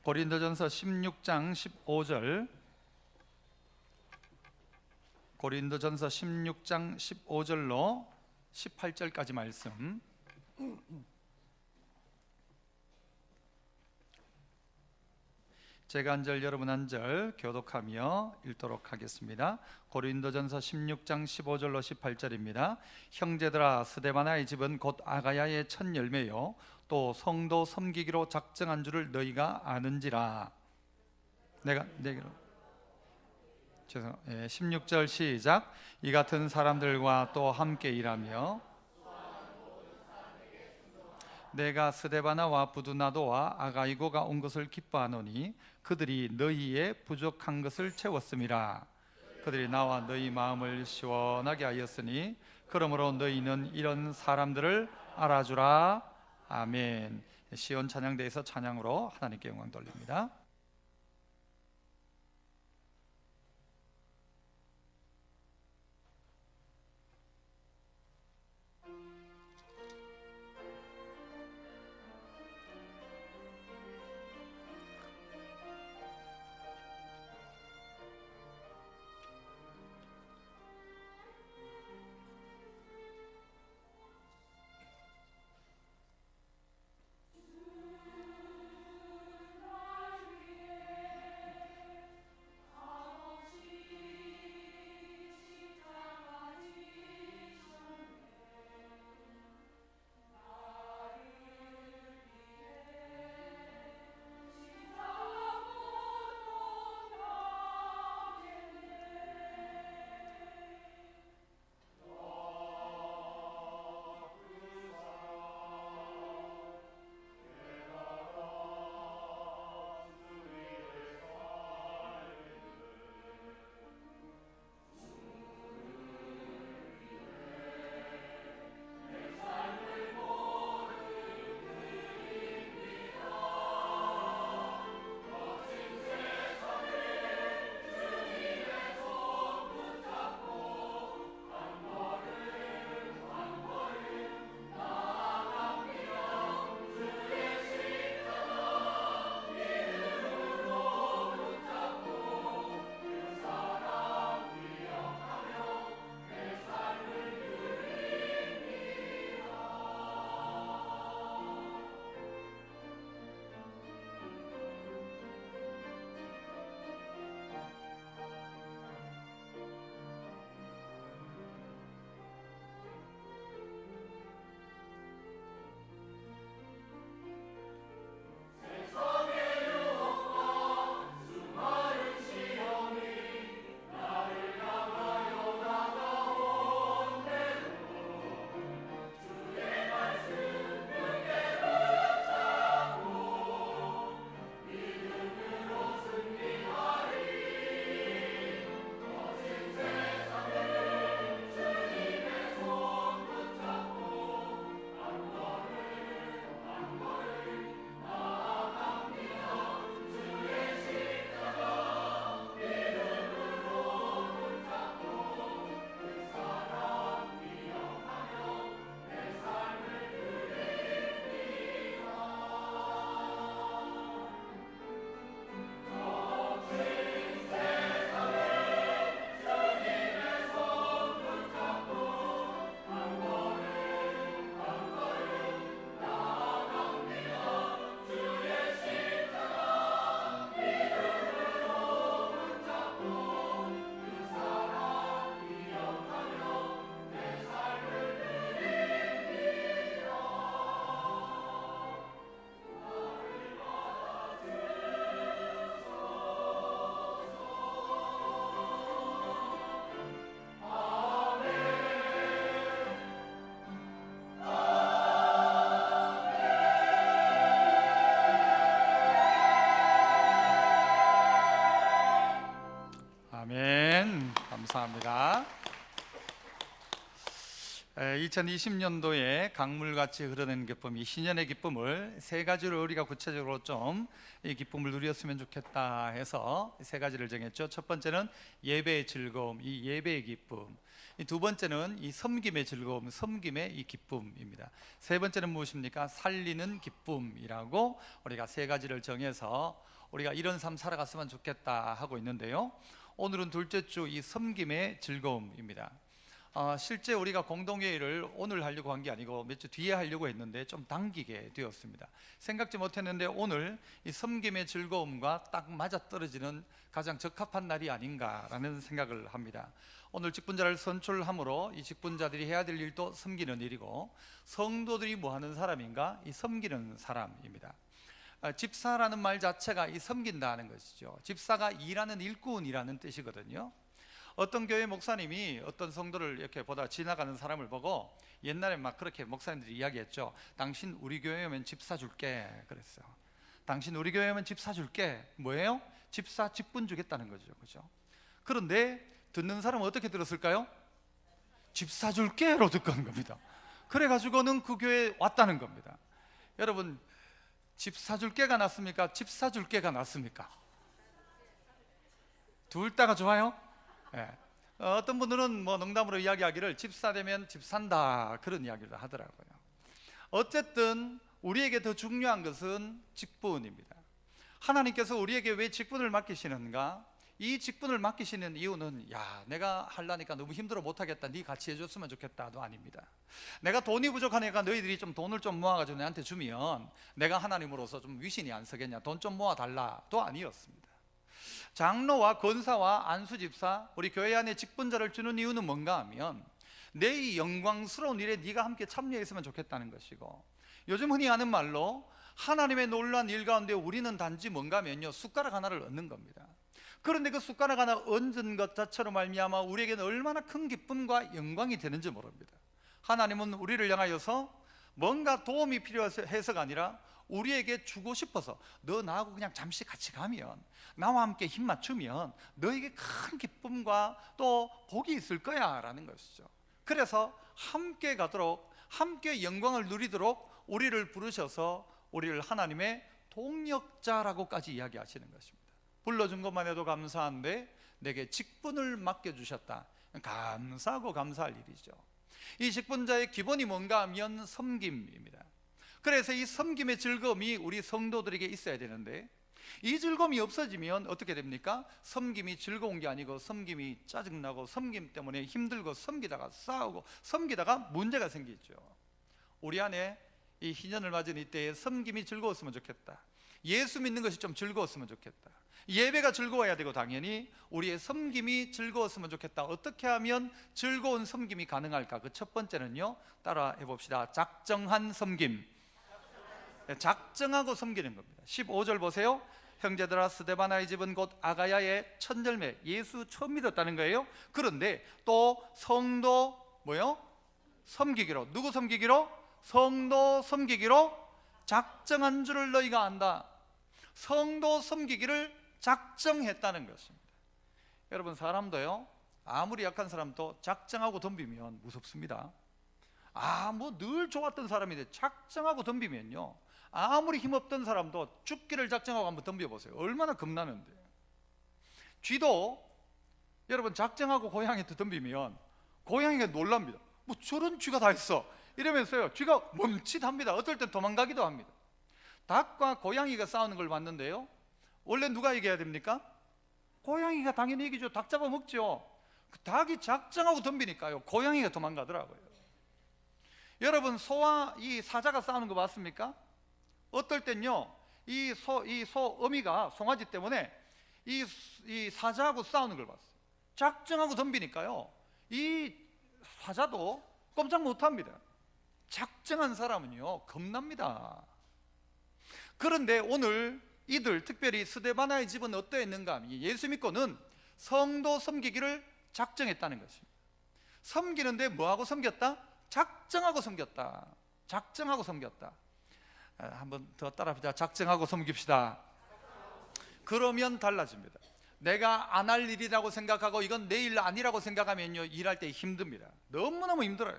고린도전서 16장 15절, 고린도전서 16장 15절로 18절까지 말씀. 제가 한 절 여러분 한 절 교독하며 읽도록 하겠습니다. 고린도전서 16장 15절로 18절입니다. 형제들아, 스데바나의 집은 곧 아가야의 첫 열매요 또 성도 섬기기로 작정한 줄을 너희가 아는지라. 내가 16절 시작. 이 같은 사람들과 또 함께 일하며 내가 스데바나와 부두나도와 아가이고가 온 것을 기뻐하노니 그들이 너희의 부족한 것을 채웠음이라. 그들이 나와 너희 마음을 시원하게 하였으니 그러므로 너희는 이런 사람들을 알아주라. 아멘. 시온 찬양대에서 찬양으로 하나님께 영광 돌립니다. 감사합니다. 2020년도에 강물같이 흐르는 기쁨, 이 신년의 기쁨을 세 가지로 우리가 구체적으로 좀 이 기쁨을 누렸으면 좋겠다 해서 세 가지를 정했죠. 첫 번째는 예배의 즐거움, 이 예배의 기쁨. 이 두 번째는 이 섬김의 즐거움, 섬김의 이 기쁨입니다. 세 번째는 무엇입니까? 살리는 기쁨이라고 우리가 세 가지를 정해서 우리가 이런 삶 살아갔으면 좋겠다 하고 있는데요. 오늘은 둘째 주 이 섬김의 즐거움입니다. 실제 우리가 공동회의를 오늘 하려고 한 게 아니고 몇 주 뒤에 하려고 했는데 좀 당기게 되었습니다. 생각지 못했는데 오늘 이 섬김의 즐거움과 딱 맞아떨어지는 가장 적합한 날이 아닌가라는 생각을 합니다. 오늘 직분자를 선출함으로 이 직분자들이 해야 될 일도 섬기는 일이고, 성도들이 뭐 하는 사람인가? 이 섬기는 사람입니다. 집사라는 말 자체가 이 섬긴다는 것이죠. 집사가 일하는 일꾼이라는 뜻이거든요. 어떤 교회 목사님이 어떤 성도를 이렇게 보다 지나가는 사람을 보고 옛날에 막 그렇게 목사님들이 이야기했죠. 당신 우리 교회 오면 집 사줄게 그랬어요. 당신 우리 교회 오면 집 사줄게. 뭐예요? 집사 직분 주겠다는 거죠. 그죠? 그런데 듣는 사람은 어떻게 들었을까요? 집 사줄게로 듣고 한 겁니다. 그래가지고는 그 교회에 왔다는 겁니다. 여러분, 집 사줄게가 낫습니까? 집 사줄게가 낫습니까? 둘 다가 좋아요? 네. 어떤 분들은 뭐 농담으로 이야기하기를 집 사되면 집 산다 그런 이야기를 하더라고요. 어쨌든 우리에게 더 중요한 것은 직분입니다. 하나님께서 우리에게 왜 직분을 맡기시는가? 이 직분을 맡기시는 이유는 내가 하려니까 너무 힘들어 못하겠다, 네 같이 해줬으면 좋겠다도 아닙니다. 내가 돈이 부족하니까 너희들이 좀 돈을 좀 모아가지고 내한테 주면 내가 하나님으로서 좀 위신이 안 서겠냐, 돈 좀 모아달라도 아니었습니다. 장로와 권사와 안수집사, 우리 교회 안에 직분자를 주는 이유는 뭔가 하면 내 이 영광스러운 일에 네가 함께 참여했으면 좋겠다는 것이고, 요즘 흔히 하는 말로 하나님의 놀라운 일 가운데 우리는 단지 뭔가 하면요, 숟가락 하나를 얻는 겁니다. 그런데 그 숟가락 하나 얹은 것 자체로 말미암아 우리에게는 얼마나 큰 기쁨과 영광이 되는지 모릅니다. 하나님은 우리를 향하여서 뭔가 도움이 필요해서가 아니라 우리에게 주고 싶어서, 너 나하고 그냥 잠시 같이 가면, 나와 함께 힘 맞추면 너에게 큰 기쁨과 또 복이 있을 거야 라는 것이죠. 그래서 함께 가도록, 함께 영광을 누리도록 우리를 부르셔서 우리를 하나님의 동역자라고까지 이야기하시는 것입니다. 불러준 것만 해도 감사한데 내게 직분을 맡겨주셨다. 감사하고 감사할 일이죠. 이 직분자의 기본이 뭔가 하면 섬김입니다. 그래서 이 섬김의 즐거움이 우리 성도들에게 있어야 되는데, 이 즐거움이 없어지면 어떻게 됩니까? 섬김이 즐거운 게 아니고 섬김이 짜증나고, 섬김 때문에 힘들고, 섬기다가 싸우고, 섬기다가 문제가 생기죠. 우리 안에 이 희년을 맞은 이때에 섬김이 즐거웠으면 좋겠다. 예수 믿는 것이 좀 즐거웠으면 좋겠다. 예배가 즐거워야 되고, 당연히 우리의 섬김이 즐거웠으면 좋겠다. 어떻게 하면 즐거운 섬김이 가능할까? 그 첫 번째는요, 따라 해봅시다. 작정한 섬김. 작정하고 섬기는 겁니다. 15절 보세요. 형제들아, 스데바나의 집은 곧 아가야의 첫열매, 예수 처음 믿었다는 거예요. 그런데 또 성도 뭐요? 섬기기로. 누구 섬기기로? 성도 섬기기로 작정한 줄을 너희가 안다. 성도 섬기기를 작정했다는 것입니다. 여러분, 사람도요, 아무리 약한 사람도 작정하고 덤비면 무섭습니다. 뭐 늘 좋았던 사람인데 작정하고 덤비면요, 아무리 힘없던 사람도 죽기를 작정하고 한번 덤벼보세요. 얼마나 겁나는데. 쥐도 여러분 작정하고 고양이한테 덤비면 고양이가 놀랍니다. 뭐 저런 쥐가 다 있어 이러면서요, 쥐가 멈칫합니다. 어떨 땐 도망가기도 합니다. 닭과 고양이가 싸우는 걸 봤는데요, 원래 누가 이겨야 됩니까? 고양이가 당연히 이기죠. 닭 잡아먹죠. 그 닭이 작정하고 덤비니까요, 고양이가 도망가더라고요. 여러분, 소와 이 사자가 싸우는 거 봤습니까? 어떨 땐요, 이 어미가 송아지 때문에 이 사자하고 싸우는 걸 봤어요. 작정하고 덤비니까요, 이 사자도 꼼짝 못합니다. 작정한 사람은요, 겁납니다. 그런데 오늘 이들, 특별히 스데바나의 집은 어떠했는가? 예수 믿고는 성도 섬기기를 작정했다는 것입니다. 섬기는데 뭐하고 섬겼다? 작정하고 섬겼다. 작정하고 섬겼다. 한번 더 따라합시다. 작정하고 섬깁시다. 그러면 달라집니다. 내가 안 할 일이라고 생각하고 이건 내 일 아니라고 생각하면요, 일할 때 힘듭니다. 너무너무 힘들어요.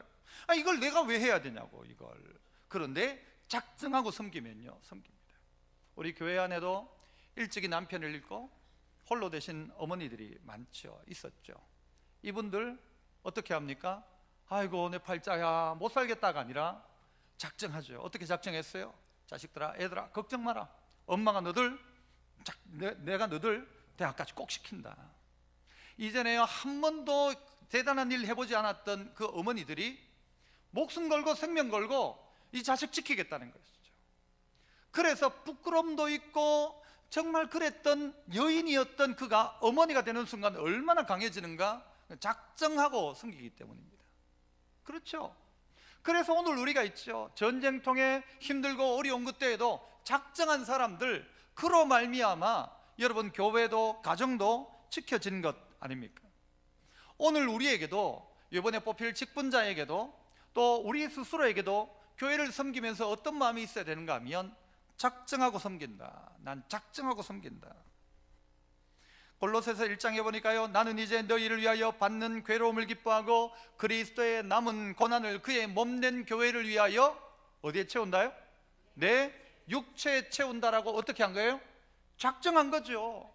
이걸 내가 왜 해야 되냐고 이걸. 그런데 작정하고 섬기면요, 섬깁니다. 우리 교회 안에도 일찍이 남편을 잃고 홀로 되신 어머니들이 많죠. 있었죠. 이분들 어떻게 합니까? 아이고 내 팔자야 못 살겠다가 아니라 작정하죠. 어떻게 작정했어요? 자식들아, 애들아, 걱정 마라. 엄마가 너들 내가 너들 대학까지 꼭 시킨다. 이전에요 한 번도 대단한 일 해보지 않았던 그 어머니들이 목숨 걸고 생명 걸고 이 자식 지키겠다는 것이죠. 그래서 부끄러움도 있고 정말 그랬던 여인이었던 그가 어머니가 되는 순간 얼마나 강해지는가? 작정하고 섬기기 때문입니다. 그렇죠? 그래서 오늘 우리가 있죠. 전쟁통에 힘들고 어려운 그때에도 작정한 사람들, 그로 말미암아 여러분 교회도 가정도 지켜진 것 아닙니까? 오늘 우리에게도, 이번에 뽑힐 직분자에게도 또 우리 스스로에게도 교회를 섬기면서 어떤 마음이 있어야 되는가 하면 작정하고 섬긴다. 난 작정하고 섬긴다. 골로새서 1장에 보니까요, 나는 이제 너희를 위하여 받는 괴로움을 기뻐하고 그리스도의 남은 고난을 그의 몸된 교회를 위하여 어디에 채운다요? 내 육체에 채운다라고 어떻게 한 거예요? 작정한 거죠.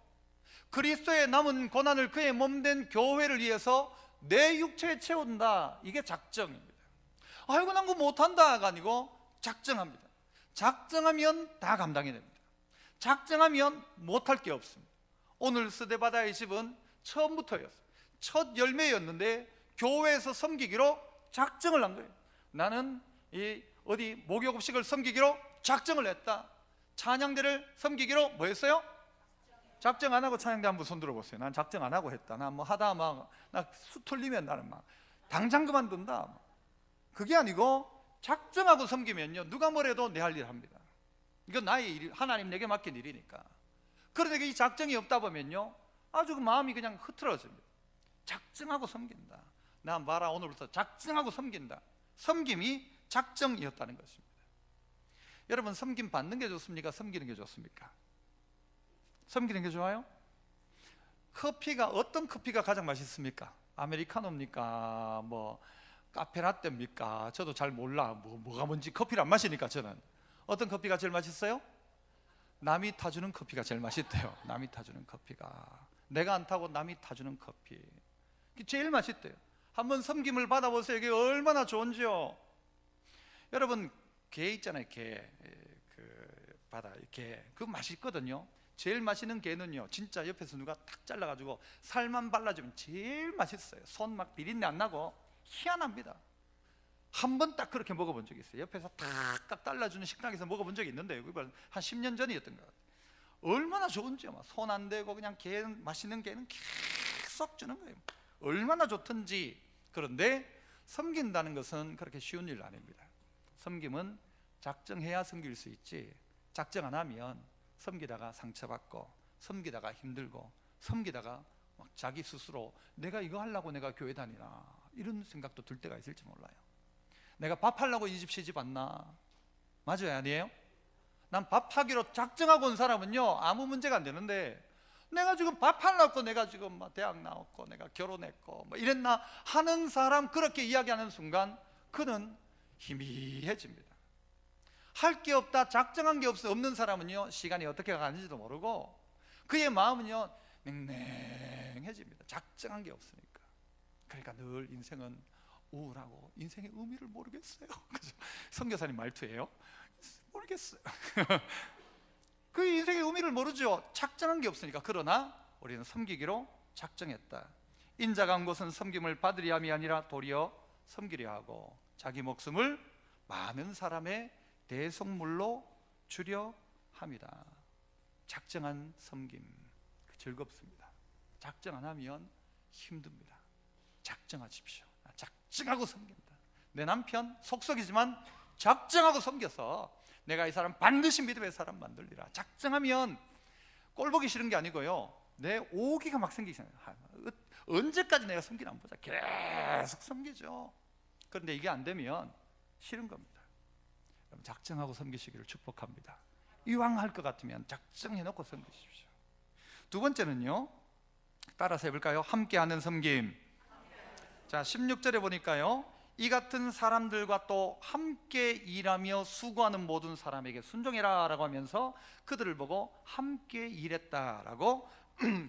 그리스도의 남은 고난을 그의 몸된 교회를 위해서 내 육체에 채운다. 이게 작정입니다. 아이고 난 그거 못한다가 아니고 작정합니다. 작정하면 다 감당이 됩니다. 작정하면 못할 게 없습니다. 오늘 스데바다의 집은 처음부터였어요. 첫 열매였는데 교회에서 섬기기로 작정을 한 거예요. 나는 이 어디 목욕업식을 섬기기로 작정을 했다. 찬양대를 섬기기로 뭐 했어요? 작정 안 하고 찬양대 한번 손 들어보세요. 난 작정 안 하고 했다. 난 뭐 하다 막 나 수틀리면 나는 막 당장 그만둔다. 그게 아니고 작정하고 섬기면요 누가 뭐래도 내 할 일 합니다. 이건 나의 일, 하나님 내게 맡긴 일이니까. 그런데 이 작정이 없다 보면요 아주 그 마음이 그냥 흐트러집니다. 작정하고 섬긴다. 난 봐라 오늘부터 작정하고 섬긴다. 섬김이 작정이었다는 것입니다. 여러분 섬김 받는 게 좋습니까? 섬기는 게 좋습니까? 섬기는 게 좋아요? 커피가 어떤 커피가 가장 맛있습니까? 아메리카노입니까? 뭐 카페라떼입니까? 저도 잘 몰라. 뭐가 뭔지 커피를 안 마시니까 저는. 어떤 커피가 제일 맛있어요? 남이 타주는 커피가 제일 맛있대요. 남이 타주는 커피가. 내가 안 타고 남이 타주는 커피. 그게 제일 맛있대요. 한번 섬김을 받아보세요. 이게 얼마나 좋은지요. 여러분 게 있잖아요. 게. 바다 게. 그거 맛있거든요. 제일 맛있는 게는요 진짜 옆에서 누가 탁 잘라가지고 살만 발라주면 제일 맛있어요. 손 막 비린내 안 나고 희한합니다. 한 번 딱 그렇게 먹어본 적이 있어요. 옆에서 탁 잘라주는 식당에서 먹어본 적이 있는데 그거 한 10년 전이었던 것 같아요. 얼마나 좋은지요. 손 안 대고 그냥 게, 맛있는 게는 계속 주는 거예요. 얼마나 좋든지. 그런데 섬긴다는 것은 그렇게 쉬운 일 아닙니다. 섬김은 작정해야 섬길 수 있지, 작정 안 하면 섬기다가 상처받고 섬기다가 힘들고 섬기다가 막 자기 스스로 내가 이거 하려고 내가 교회 다니나 이런 생각도 들 때가 있을지 몰라요. 내가 밥하려고 이 집 시집 왔나? 맞아요 아니에요? 난 밥하기로 작정하고 온 사람은요 아무 문제가 안 되는데 내가 지금 밥하려고 내가 지금 막 대학 나왔고 내가 결혼했고 뭐 이랬나 하는 사람, 그렇게 이야기하는 순간 그는 희미해집니다. 할 게 없다, 작정한 게 없는 사람은요 시간이 어떻게 가는지도 모르고 그의 마음은요 맹맹해집니다. 작정한 게 없으니까. 그러니까 늘 인생은 우울하고 인생의 의미를 모르겠어요. 선교사님 말투예요. 모르겠어요. 그 인생의 의미를 모르죠. 작정한 게 없으니까. 그러나 우리는 섬기기로 작정했다. 인자가 온 것은 섬김을 받으려 함이 아니라 도리어 섬기려 하고 자기 목숨을 많은 사람의 대속물로 주려 합니다. 작정한 섬김 즐겁습니다. 작정 안 하면 힘듭니다. 작정하십시오. 작정하고 섬긴다. 내 남편 속속이지만 작정하고 섬겨서 내가 이 사람 반드시 믿음의 사람 만들리라. 작정하면 꼴 보기 싫은 게 아니고요 내 오기가 막 생기잖아요. 언제까지 내가 섬기나 한번 보자. 계속 섬기죠. 그런데 이게 안 되면 싫은 겁니다. 작정하고 섬기시기를 축복합니다. 이왕 할 것 같으면 작정해놓고 섬기십시오. 두 번째는요 따라서 해볼까요? 함께하는 섬김. 자 16절에 보니까요 이 같은 사람들과 또 함께 일하며 수고하는 모든 사람에게 순종해라 라고 하면서 그들을 보고 함께 일했다라고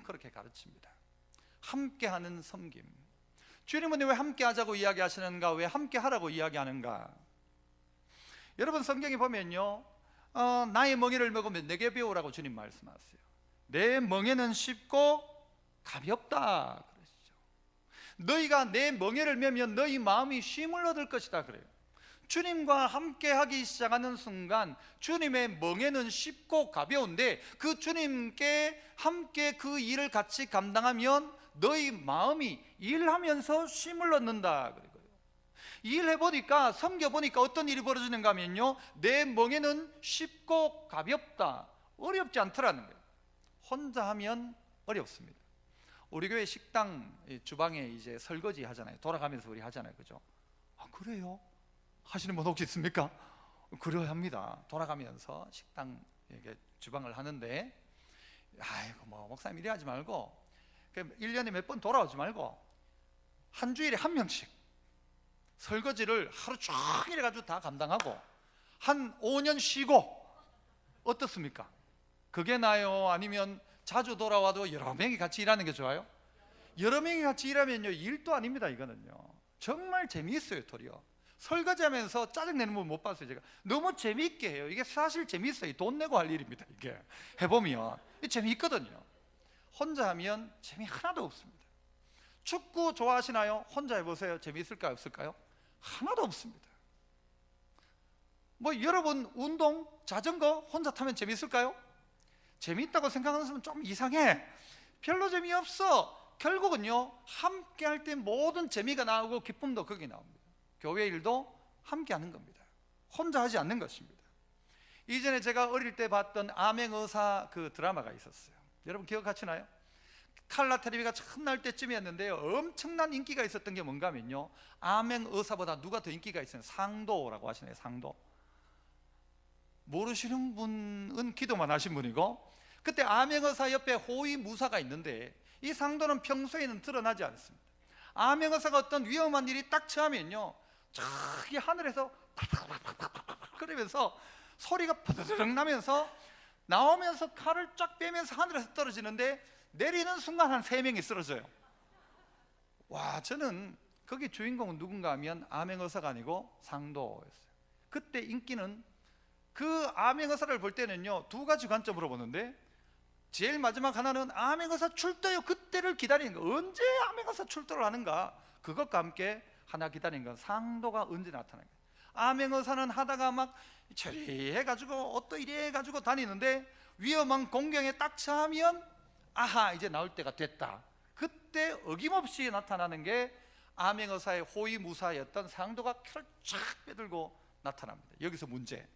그렇게 가르칩니다. 함께하는 섬김. 주님은 왜 함께 하자고 이야기하시는가? 왜 함께 하라고 이야기하는가? 여러분, 성경에 보면요, 나의 멍에를 먹으면 내게 배우라고 주님 말씀하세요. 내 멍에는 쉽고 가볍다 그러시죠. 너희가 내 멍에를 메면 너희 마음이 쉼을 얻을 것이다 그래요. 주님과 함께 하기 시작하는 순간 주님의 멍에는 쉽고 가벼운데, 그 주님께 함께 그 일을 같이 감당하면 너희 마음이 일하면서 쉼을 얻는다 그래요. 일해보니까, 섬겨보니까 어떤 일이 벌어지는가 하면요, 내 멍에는 쉽고 가볍다, 어렵지 않더라는 거예요. 혼자 하면 어렵습니다. 우리 교회 식당 주방에 이제 설거지 하잖아요. 돌아가면서 우리 하잖아요, 그죠? 아, 그래요? 하시는 분 혹시 있습니까? 그래야 합니다. 돌아가면서 식당 주방을 하는데, 아이고 뭐 목사님 이래 하지 말고 1년에 몇 번 돌아오지 말고 한 주일에 한 명씩 설거지를 하루 종일 해가지고 다 감당하고 한 5년 쉬고 어떻습니까? 그게 나요? 아니면 자주 돌아와도 여러 명이 같이 일하는 게 좋아요? 여러 명이 같이 일하면요, 일도 아닙니다. 이거는요, 정말 재미있어요. 도리어 설거지하면서 짜증내는 분 못 봤어요. 제가 너무 재미있게 해요. 이게 사실 재미있어요. 돈 내고 할 일입니다. 이게 해보면 재미있거든요. 혼자 하면 재미 하나도 없습니다. 축구 좋아하시나요? 혼자 해보세요. 재미있을까요? 없을까요? 하나도 없습니다. 뭐 여러분, 운동, 자전거 혼자 타면 재미있을까요? 재미있다고 생각하는 사람은 좀 이상해. 별로 재미없어. 결국은요, 함께 할 때 모든 재미가 나오고 기쁨도 거기 나옵니다. 교회 일도 함께 하는 겁니다. 혼자 하지 않는 것입니다. 이전에 제가 어릴 때 봤던 암행어사 그 드라마가 있었어요. 여러분 기억하시나요? 칼라 텔레비가 처음 날 때쯤이었는데요, 엄청난 인기가 있었던 게 뭔가 하면요, 암행어사보다 누가 더 인기가 있어요? 상도라고 하시네요. 상도. 모르시는 분은 기도만 하신 분이고, 그때 암행어사 옆에 호위무사가 있는데 이 상도는 평소에는 드러나지 않습니다. 암행어사가 어떤 위험한 일이 딱 처하면요, 저기 하늘에서 그러면서 소리가 퍼드르륵 나면서 나오면서 칼을 쫙 빼면서 하늘에서 떨어지는데 내리는 순간 한 3명이 쓰러져요. 와, 저는 거기 주인공은 누군가 하면 암행어사가 아니고 상도였어요. 그때 인기는, 그 암행어사를 볼 때는요, 2가지 관점으로 보는데, 제일 마지막 하나는 암행어사 출도요, 그때를 기다리는 거. 언제 암행어사 출도를 하는가, 그것과 함께 하나 기다리는 건 상도가 언제 나타나는 거예요. 암행어사는 하다가 막 저리 해가지고 어떠 이래 해가지고 다니는데 위험한 공경에 딱 처하면 아하, 이제 나올 때가 됐다. 그때 어김없이 나타나는 게 암행어사의 호위무사였던 상도가 칼을 쫙 빼들고 나타납니다. 여기서 문제,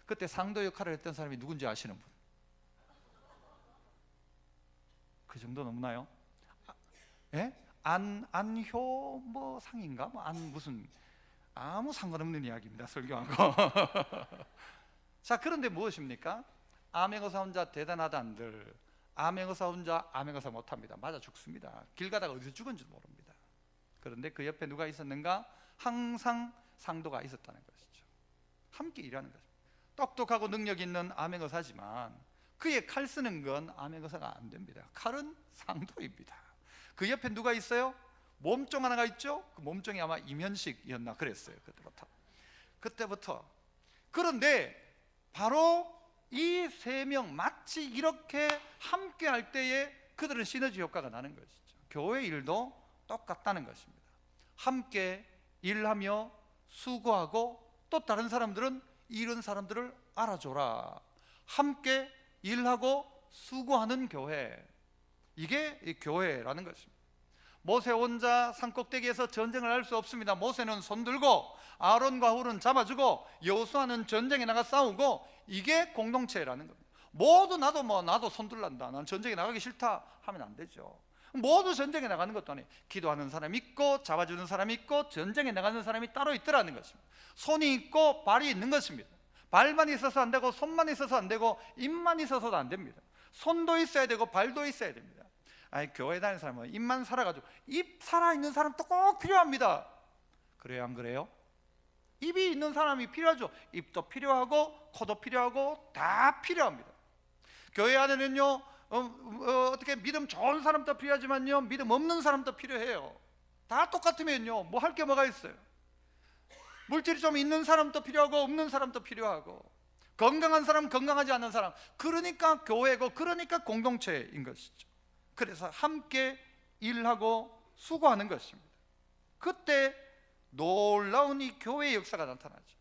그때 상도 역할을 했던 사람이 누군지 아시는 분? 그 정도 넘나요? 예? 안효 뭐 상인가? 뭐 무슨, 아무 상관없는 이야기입니다. 설교하고. 자, 그런데 무엇입니까? 암행어사 혼자 대단하다는들, 암행어사 혼자 암행어사 못합니다. 맞아 죽습니다. 길 가다가 어디서 죽은지도 모릅니다. 그런데 그 옆에 누가 있었는가? 항상 상도가 있었다는 것이죠. 함께 일하는 것입니다. 똑똑하고 능력 있는 암행어사지만 그의 칼 쓰는 건 암행어사가 안 됩니다. 칼은 상도입니다. 그 옆에 누가 있어요? 몸종 하나가 있죠? 그 몸종이 아마 이면식이었나 그랬어요. 그때부터. 그런데 바로 이 3명 마치 이렇게 함께 할 때에 그들은 시너지 효과가 나는 것이죠. 교회 일도 똑같다는 것입니다. 함께 일하며 수고하고, 또 다른 사람들은 이런 사람들을 알아줘라. 함께 일하고 수고하는 교회, 이게 교회라는 것입니다. 모세 혼자 산꼭대기에서 전쟁을 할 수 없습니다. 모세는 손 들고 아론과 훌은 잡아주고 여호수아는 전쟁에 나가 싸우고, 이게 공동체라는 겁니다. 모두 나도 손 들란다, 난 전쟁에 나가기 싫다 하면 안 되죠. 모두 전쟁에 나가는 것도 아니에요. 기도하는 사람이 있고 잡아주는 사람이 있고 전쟁에 나가는 사람이 따로 있더라는 것입니다. 손이 있고 발이 있는 것입니다. 발만 있어서 안 되고 손만 있어서 안 되고 입만 있어서도 안 됩니다. 손도 있어야 되고 발도 있어야 됩니다. 아니, 교회 다니는 사람은 입만 살아가지고, 입 살아있는 사람 또 꼭 필요합니다. 그래요, 안 그래요? 입이 있는 사람이 필요하죠. 입도 필요하고 코도 필요하고 다 필요합니다. 교회 안에는요 어떻게 믿음 좋은 사람도 필요하지만요 믿음 없는 사람도 필요해요. 다 똑같으면요 뭐 할 게 뭐가 있어요? 물질이 좀 있는 사람도 필요하고 없는 사람도 필요하고, 건강한 사람, 건강하지 않은 사람. 그러니까 교회고, 그러니까 공동체인 것이죠. 그래서 함께 일하고 수고하는 것입니다. 그때 놀라운 이 교회의 역사가 나타나죠.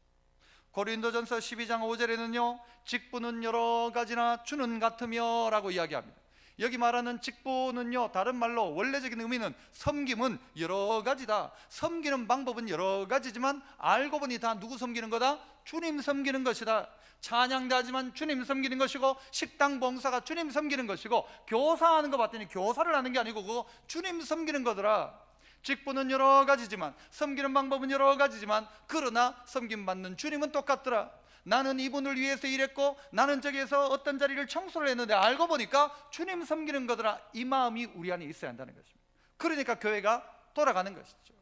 고린도전서 12장 5절에는요 직분은 여러 가지나 주는 같으며 라고 이야기합니다. 여기 말하는 직분은요 다른 말로 원래적인 의미는 섬김은 여러 가지다. 섬기는 방법은 여러 가지지만 알고 보니 다 누구 섬기는 거다? 주님 섬기는 것이다. 찬양도 하지만 주님 섬기는 것이고, 식당 봉사가 주님 섬기는 것이고, 교사하는 거 봤더니 교사를 하는 게 아니고 그거 주님 섬기는 거더라. 직분은 여러 가지지만, 섬기는 방법은 여러 가지지만, 그러나 섬김받는 주님은 똑같더라. 나는 이분을 위해서 일했고, 나는 저기에서 어떤 자리를 청소를 했는데 알고 보니까 주님 섬기는 거더라. 이 마음이 우리 안에 있어야 한다는 것입니다. 그러니까 교회가 돌아가는 것이죠.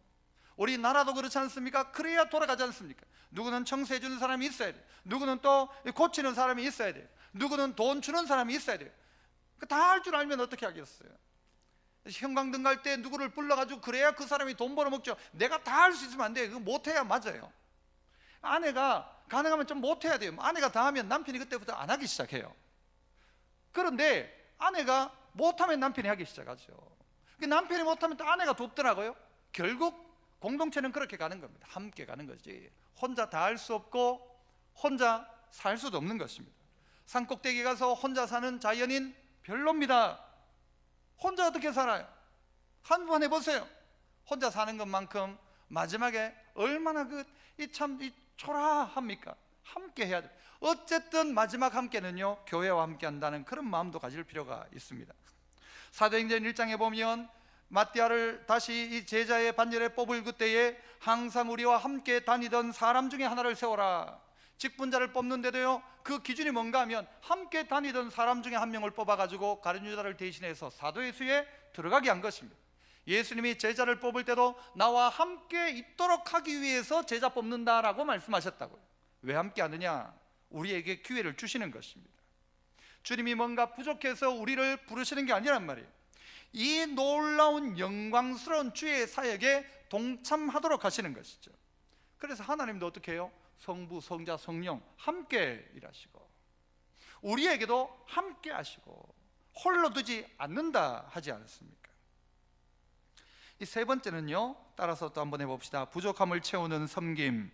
우리 나라도 그렇지 않습니까? 그래야 돌아가지 않습니까? 누구는 청소해 주는 사람이 있어야 돼요. 누구는 또 고치는 사람이 있어야 돼요. 누구는 돈 주는 사람이 있어야 돼요. 다 할 줄 알면 어떻게 하겠어요? 형광등 갈 때 누구를 불러가지고 그래야 그 사람이 돈 벌어먹죠. 내가 다 할 수 있으면 안 돼요. 그거 못해야 맞아요. 아내가 가능하면 좀 못해야 돼요. 아내가 다 하면 남편이 그때부터 안 하기 시작해요. 그런데 아내가 못하면 남편이 하기 시작하죠. 남편이 못하면 또 아내가 돕더라고요. 결국 공동체는 그렇게 가는 겁니다. 함께 가는 거지. 혼자 다 할 수 없고 혼자 살 수도 없는 것입니다. 산꼭대기 가서 혼자 사는 자연인 별로입니다. 혼자 어떻게 살아요? 한 번 해보세요. 혼자 사는 것만큼 마지막에 얼마나 참 초라합니까? 함께 해야 돼요. 어쨌든 마지막 함께는요 교회와 함께 한다는 그런 마음도 가질 필요가 있습니다. 사도행전 1장에 보면 마띠아를 다시 이 제자의 반열에 뽑을 그때에 항상 우리와 함께 다니던 사람 중에 하나를 세워라. 직분자를 뽑는데도요 그 기준이 뭔가 하면 함께 다니던 사람 중에 한 명을 뽑아가지고 가룟 유다를 대신해서 사도의 수에 들어가게 한 것입니다. 예수님이 제자를 뽑을 때도 나와 함께 있도록 하기 위해서 제자 뽑는다라고 말씀하셨다고요. 왜 함께 하느냐? 우리에게 기회를 주시는 것입니다. 주님이 뭔가 부족해서 우리를 부르시는 게 아니란 말이에요. 이 놀라운 영광스러운 주의 사역에 동참하도록 하시는 것이죠. 그래서 하나님도 어떻게 해요? 성부, 성자, 성령 함께 일하시고 우리에게도 함께 하시고 홀로 두지 않는다 하지 않습니까? 이 세 번째는요 따라서 또 한번 해봅시다. 부족함을 채우는 섬김.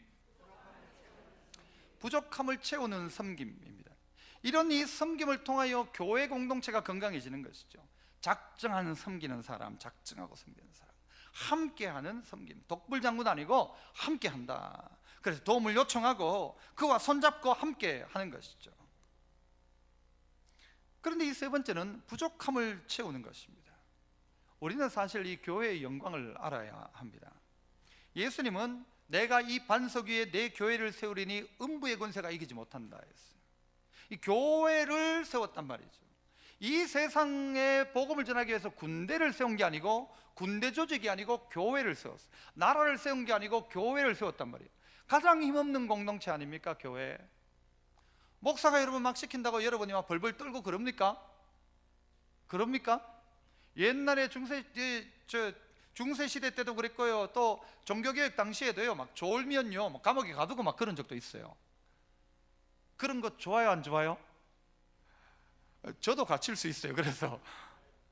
부족함을 채우는 섬김입니다. 이런 이 섬김을 통하여 교회 공동체가 건강해지는 것이죠. 작정하는 섬기는 사람, 작정하고 섬기는 사람, 함께하는 섬김. 독불장군 아니고 함께한다. 그래서 도움을 요청하고 그와 손잡고 함께 하는 것이죠. 그런데 이 세 번째는 부족함을 채우는 것입니다. 우리는 사실 이 교회의 영광을 알아야 합니다. 예수님은 내가 이 반석 위에 내 교회를 세우리니 음부의 권세가 이기지 못한다 했어요. 이 교회를 세웠단 말이죠. 이 세상에 복음을 전하기 위해서 군대를 세운 게 아니고, 군대 조직이 아니고 교회를 세웠어요. 나라를 세운 게 아니고 교회를 세웠단 말이에요. 가장 힘없는 공동체 아닙니까? 교회. 목사가 여러분 막 시킨다고 여러분이 막 벌벌 떨고 그럽니까? 그럽니까? 옛날에 중세 시대 때도 그랬고요. 또 종교개혁 당시에도요. 막 졸면요, 막 감옥에 가두고 막 그런 적도 있어요. 그런 거 좋아요, 안 좋아요? 저도 갇힐 수 있어요. 그래서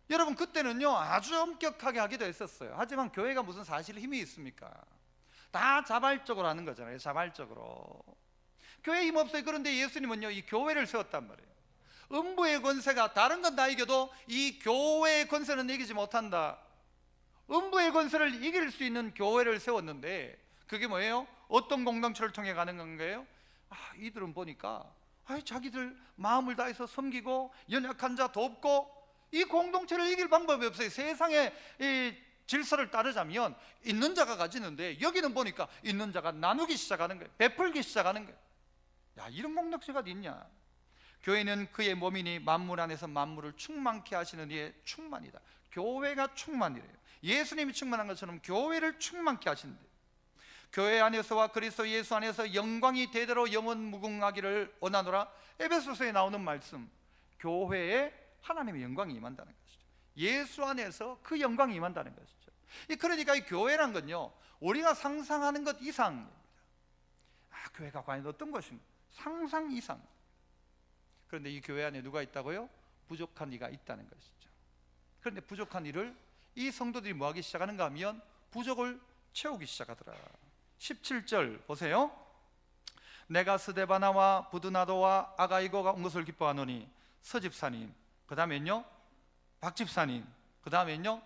여러분 그때는요 아주 엄격하게 하기도 했었어요. 하지만 교회가 무슨 사실 힘이 있습니까? 다 자발적으로 하는 거잖아요. 자발적으로. 교회 힘 없어요. 그런데 예수님은요 이 교회를 세웠단 말이에요. 음부의 권세가 다른 건 다 이겨도 이 교회의 권세는 이기지 못한다. 음부의 권세를 이길 수 있는 교회를 세웠는데 그게 뭐예요? 어떤 공동체를 통해 가는 건가요? 이들은 보니까 자기들 마음을 다해서 섬기고 연약한 자 돕고, 이 공동체를 이길 방법이 없어요. 세상의 이 질서를 따르자면 있는 자가 가지는데 여기는 보니까 있는 자가 나누기 시작하는 거예요. 베풀기 시작하는 거예요. 이런 공동체가 어디 있냐? 교회는 그의 몸이니 만물 안에서 만물을 충만케 하시는 이의 충만이다. 교회가 충만이래요. 예수님이 충만한 것처럼 교회를 충만케 하신대. 교회 안에서와 그리스도 예수 안에서 영광이 대대로 영원 무궁하기를 원하노라. 에베소서에 나오는 말씀, 교회에 하나님의 영광이 임한다는 것이죠. 예수 안에서 그 영광이 임한다는 것이죠. 그러니까 이 교회란 건요, 우리가 상상하는 것 이상입니다. 교회가 과연 어떤 것인가? 상상 이상. 그런데 이 교회 안에 누가 있다고요? 부족한 이가 있다는 것이죠. 그런데 부족한 이를 이 성도들이 뭐하기 시작하는가 하면 부족을 채우기 시작하더라. 17절 보세요. 내가 스데바나와 부드나도와 아가이고가 온 것을 기뻐하노니, 서집사님, 그 다음엔요 박집사님, 그 다음엔요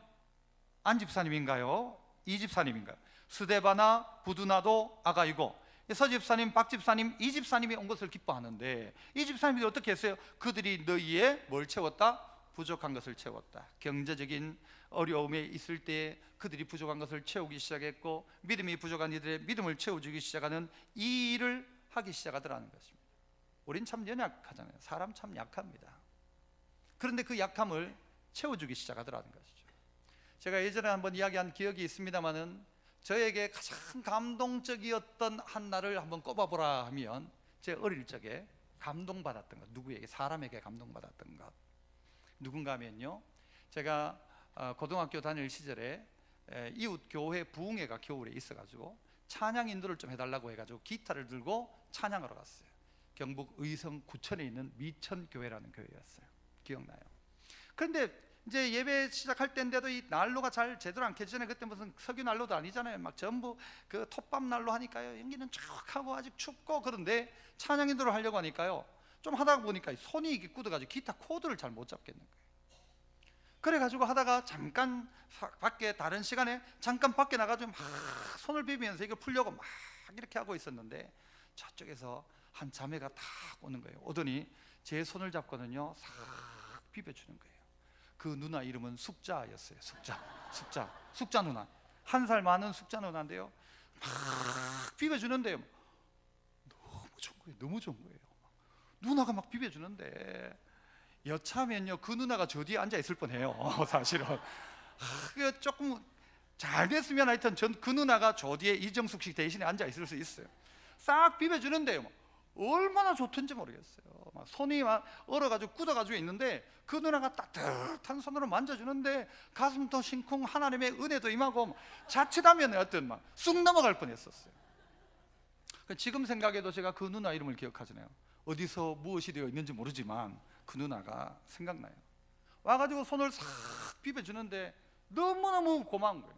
안집사님인가요? 이집사님인가요? 스데바나, 부드나도, 아가이고, 서집사님, 박집사님, 이집사님이 온 것을 기뻐하는데, 이집사님들이 어떻게 했어요? 그들이 너희의 뭘 채웠다? 부족한 것을 채웠다. 경제적인 어려움에 있을 때 그들이 부족한 것을 채우기 시작했고, 믿음이 부족한 이들의 믿음을 채워주기 시작하는 이 일을 하기 시작하더라는 것입니다. 우린 참 연약하잖아요. 사람 참 약합니다. 그런데 그 약함을 채워주기 시작하더라는 것이죠. 제가 예전에 한번 이야기한 기억이 있습니다마는, 저에게 가장 감동적이었던 한 날을 한번 꼽아보라 하면, 제 어릴 적에 감동받았던 것, 누구에게, 사람에게 감동받았던 것, 누군가 하면요, 제가 고등학교 다닐 시절에 이웃 교회 부흥회가 겨울에 있어가지고 찬양 인도를 좀 해달라고 해가지고 기타를 들고 찬양하러 갔어요. 경북 의성 구천에 있는 미천교회라는 교회였어요. 기억나요? 그런데 이제 예배 시작할 때인데도 이 난로가 잘 제대로 안 켜지잖아요. 그때 무슨 석유 난로도 아니잖아요. 막 전부 그 톱밥 난로 하니까요, 연기는 쭉 하고 아직 춥고. 그런데 찬양 인도를 하려고 하니까요, 좀 하다 보니까 손이 이게 굳어가지고 기타 코드를 잘 못 잡겠는 거예요. 그래가지고 하다가 잠깐 밖에, 다른 시간에 잠깐 밖에 나가서 막 손을 비비면서 이걸 풀려고 막 이렇게 하고 있었는데, 저쪽에서 한 자매가 탁 오는 거예요. 오더니 제 손을 잡고는요 싹 비벼주는 거예요. 그 누나 이름은 숙자였어요. 숙자 누나, 1살 많은 숙자 누나인데요, 막 비벼주는데요, 너무 좋은 거예요. 누나가 막 비벼주는데, 여차하면요 그 누나가 저 뒤에 앉아 있을 뻔해요. 사실은 조금 잘 됐으면 하여튼 그 누나가 저 뒤에 이정숙 씨 대신에 앉아 있을 수 있어요. 싹 비벼주는데요, 얼마나 좋던지 모르겠어요. 막 손이 막 얼어가지고 굳어가지고 있는데, 그 누나가 따뜻한 손으로 만져주는데 가슴도 싱쿵, 하나님의 은혜도 임하고, 자칫하면 어떤 막 쑥 넘어갈 뻔했었어요. 지금 생각해도 제가 그 누나 이름을 기억하잖아요. 어디서 무엇이 되어 있는지 모르지만 그 누나가 생각나요. 와가지고 손을 싹 비벼주는데 너무너무 고마운 거예요.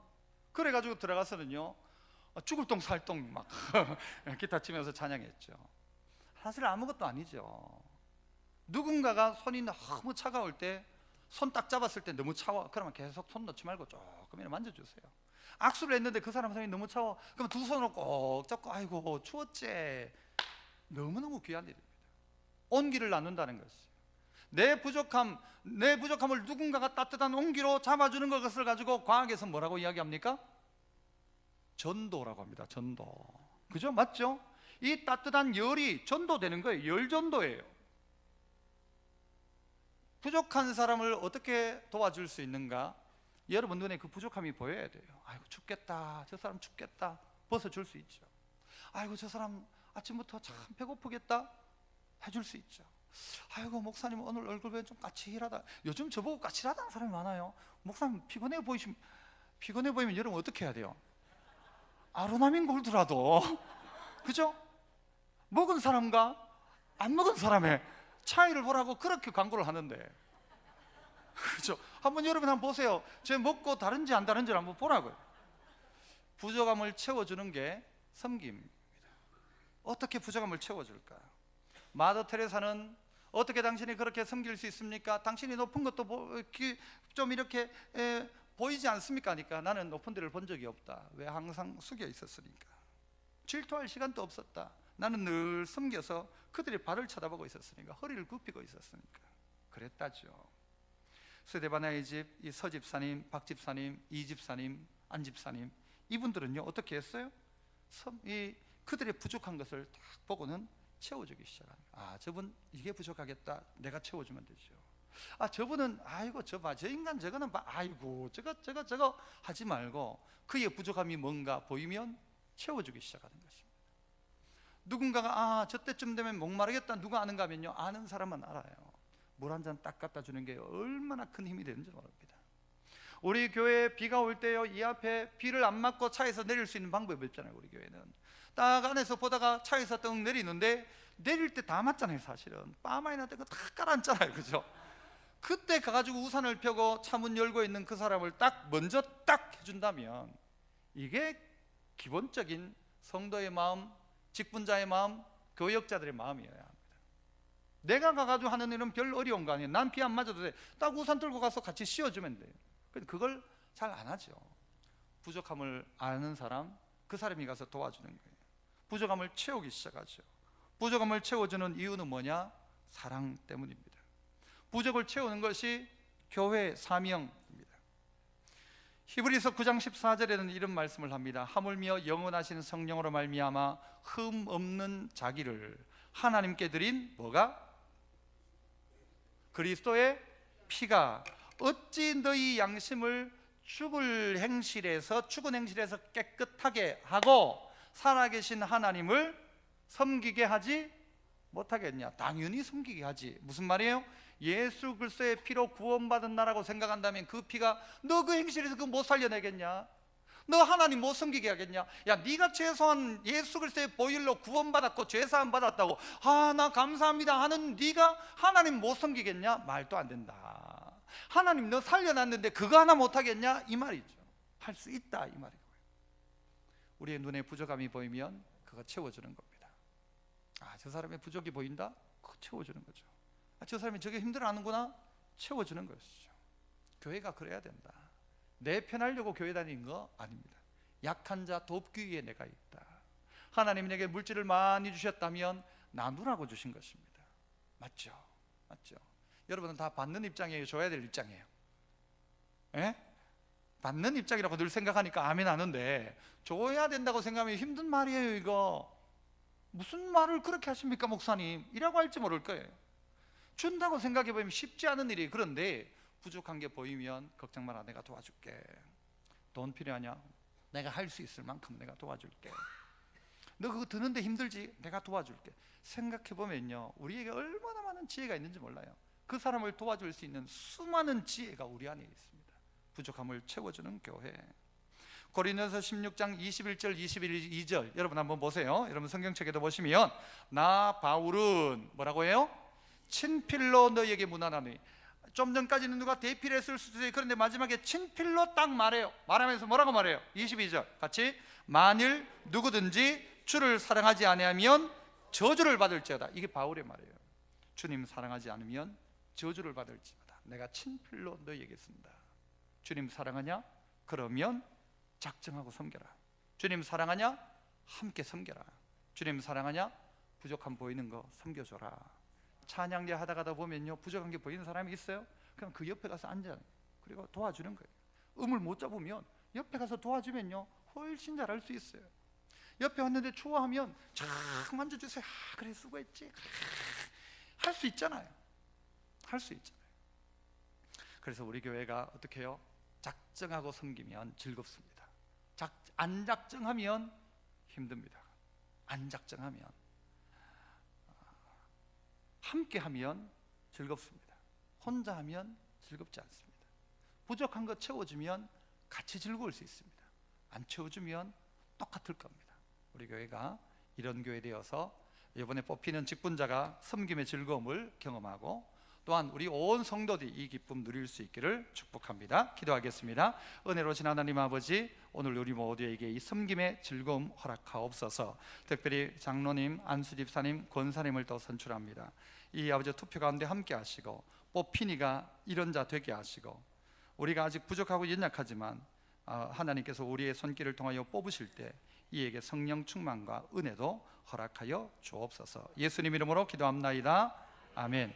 그래가지고 들어가서는요 죽을 똥 살똥 막 기타 치면서 찬양했죠. 사실 아무것도 아니죠. 누군가가 손이 너무 차가울 때, 손 딱 잡았을 때 너무 차워, 그러면 계속 손 넣지 말고 조금이나 만져주세요. 악수를 했는데 그 사람 손이 너무 차워, 그럼 두 손으로 꼭 잡고, 아이고 추웠지. 너무너무 귀한 일입니다. 온기를 나눈다는 것이, 내 부족함을 누군가가 따뜻한 온기로 잡아주는 것을 가지고 과학에서 뭐라고 이야기합니까? 전도라고 합니다. 전도. 그죠? 맞죠? 이 따뜻한 열이 전도되는 거예요. 열전도예요. 부족한 사람을 어떻게 도와줄 수 있는가? 여러분 눈에 그 부족함이 보여야 돼요. 아이고 춥겠다, 저 사람 춥겠다, 벗어줄 수 있죠. 아이고 저 사람 아침부터 참 배고프겠다, 해줄 수 있죠. 아이고 목사님 오늘 얼굴 왜 좀 까칠하다. 요즘 저보고 까칠하다는 사람이 많아요. 목사님 피곤해 보이면 여러분 어떻게 해야 돼요? 아로나민 골드라도 그죠? 먹은 사람과 안 먹은 사람의 차이를 보라고 그렇게 광고를 하는데, 그죠? 여러분 한번 보세요. 제 먹고 다른지 안 다른지를 한번 보라고요. 부족함을 채워주는 게 섬김입니다. 어떻게 부족함을 채워줄까? 마더 테레사는 어떻게 당신이 그렇게 섬길 수 있습니까? 당신이 높은 것도 좀 이렇게 보이지 않습니까? 하니까 나는 높은 데를 본 적이 없다. 왜? 항상 숙여 있었으니까. 질투할 시간도 없었다. 나는 늘 섬겨서 그들의 발을 쳐다보고 있었으니까, 허리를 굽히고 있었으니까 그랬다죠. 스데바나의 집, 이 서집사님, 박집사님, 이집사님, 안집사님, 이분들은요 어떻게 했어요? 그들의 부족한 것을 딱 보고는 채워주기 시작합니다. 아, 저분 이게 부족하겠다, 내가 채워주면 되죠. 아, 저분은 아이고 저 인간 저거는 아이고 저거 하지 말고, 그의 부족함이 뭔가 보이면 채워주기 시작하는 것입니다. 누군가가 저 때쯤 되면 목마르겠다 누가 아는가 하면요, 아는 사람만 알아요. 물 한 잔 딱 갖다 주는 게 얼마나 큰 힘이 되는지 모릅니다. 우리 교회에 비가 올 때요, 이 앞에 비를 안 맞고 차에서 내릴 수 있는 방법이 없잖아요. 우리 교회는 딱 안에서 보다가 차에서 떡 내리는데 내릴 때 다 맞잖아요. 사실은 빠 많이 났다고 다 깔아앉잖아요. 그죠? 그때 가가지고 우산을 펴고 차문 열고 있는 그 사람을 딱 먼저 딱 해준다면, 이게 기본적인 성도의 마음, 직분자의 마음, 교역자들의 마음이어야 합니다. 내가 가가지고 하는 일은 별 어려운 거 아니에요. 난 비 안 맞아도 돼. 딱 우산 들고 가서 같이 씌워주면 돼요. 그걸 잘 안 하죠. 부족함을 아는 사람, 그 사람이 가서 도와주는 거예요. 부족함을 채우기 시작하죠. 부족함을 채워주는 이유는 뭐냐? 사랑 때문입니다. 부족을 채우는 것이 교회의 사명입니다. 히브리서 9장 14절에는 이런 말씀을 합니다. 하물며 영원하신 성령으로 말미암아 흠 없는 자기를 하나님께 드린 뭐가? 그리스도의 피가 어찌 너희 양심을 죽은 행실에서 깨끗하게 하고 살아계신 하나님을 섬기게 하지 못하겠냐? 당연히 섬기게 하지. 무슨 말이에요? 예수 그리스도의 피로 구원받은 나라고 생각한다면 그 피가 너 그 행실에서 그거 못 살려내겠냐? 너 하나님 못 섬기게 하겠냐? 야, 네가 최소한 예수 그리스도의 보혈로 구원받았고 죄사함 받았다고 나 감사합니다 하는 네가 하나님 못 섬기겠냐? 말도 안 된다. 하나님 너 살려놨는데 그거 하나 못하겠냐? 이 말이죠. 할 수 있다 이 말이고요. 우리의 눈에 부족함이 보이면 그거 채워주는 겁니다. 저 사람의 부족이 보인다? 그거 채워주는 거죠. 저 사람이 저게 힘들어하는구나? 채워주는 것이죠. 교회가 그래야 된다. 내 편하려고 교회 다니는 거 아닙니다. 약한 자 돕기 위해 내가 있다. 하나님이 내게 물질을 많이 주셨다면 나누라고 주신 것입니다. 맞죠? 맞죠? 여러분은 다 받는 입장이에요? 줘야 될 입장이에요? 예? 받는 입장이라고 늘 생각하니까 아멘 하는데, 줘야 된다고 생각하면 힘든 말이에요. 이거 무슨 말을 그렇게 하십니까 목사님? 이라고 할지 모를 거예요. 준다고 생각해 보면 쉽지 않은 일이. 그런데 부족한 게 보이면 걱정 마라, 내가 도와줄게. 돈 필요하냐? 내가 할 수 있을 만큼 내가 도와줄게. 너 그거 드는데 힘들지? 내가 도와줄게. 생각해 보면요, 우리에게 얼마나 많은 지혜가 있는지 몰라요. 그 사람을 도와줄 수 있는 수많은 지혜가 우리 안에 있습니다. 부족함을 채워주는 교회. 고린도서 16장 21절 22절 여러분 한번 보세요. 여러분 성경책에도 보시면 나 바울은 뭐라고 해요? 친필로 너희에게 문안하노니. 좀 전까지는 누가 대필 했을 수도 있어요. 그런데 마지막에 친필로 딱 말해요. 말하면서 뭐라고 말해요? 22절 같이, 만일 누구든지 주를 사랑하지 아니하면 저주를 받을지어다. 이게 바울의 말이에요. 주님 사랑하지 않으면 저주를 받을지어다. 내가 친필로 너희에게 쓴다. 주님 사랑하냐? 그러면 작정하고 섬겨라. 주님 사랑하냐? 함께 섬겨라. 주님 사랑하냐? 부족함 보이는 거 섬겨줘라. 찬양대 하다가다 보면요, 부족한 게 보이는 사람이 있어요? 그럼 그 옆에 가서 앉아, 그리고 도와주는 거예요. 음을 못 잡으면 옆에 가서 도와주면요 훨씬 잘할 수 있어요. 옆에 왔는데 추워하면 쫙 만져주세요. 그래 수고했지. 할 수 있잖아요. 할 수 있잖아요. 그래서 우리 교회가 어떻게 해요? 작정하고 섬기면 즐겁습니다. 안 작정하면 힘듭니다. 안 작정하면. 함께 하면 즐겁습니다. 혼자 하면 즐겁지 않습니다. 부족한 거 채워주면 같이 즐거울 수 있습니다. 안 채워주면 똑같을 겁니다. 우리 교회가 이런 교회 되어서 이번에 뽑히는 직분자가 섬김의 즐거움을 경험하고, 또한 우리 온 성도들이 이 기쁨 누릴 수 있기를 축복합니다. 기도하겠습니다. 은혜로우신 하나님 아버지, 오늘 우리 모두에게 이 섬김의 즐거움 허락하옵소서. 특별히 장로님, 안수집사님, 권사님을 또 선출합니다. 이 아버지 투표 가운데 함께 하시고 뽑힌 이가 이런 자 되게 하시고, 우리가 아직 부족하고 연약하지만 하나님께서 우리의 손길을 통하여 뽑으실 때 이에게 성령 충만과 은혜도 허락하여 주옵소서. 예수님 이름으로 기도합나이다. 아멘.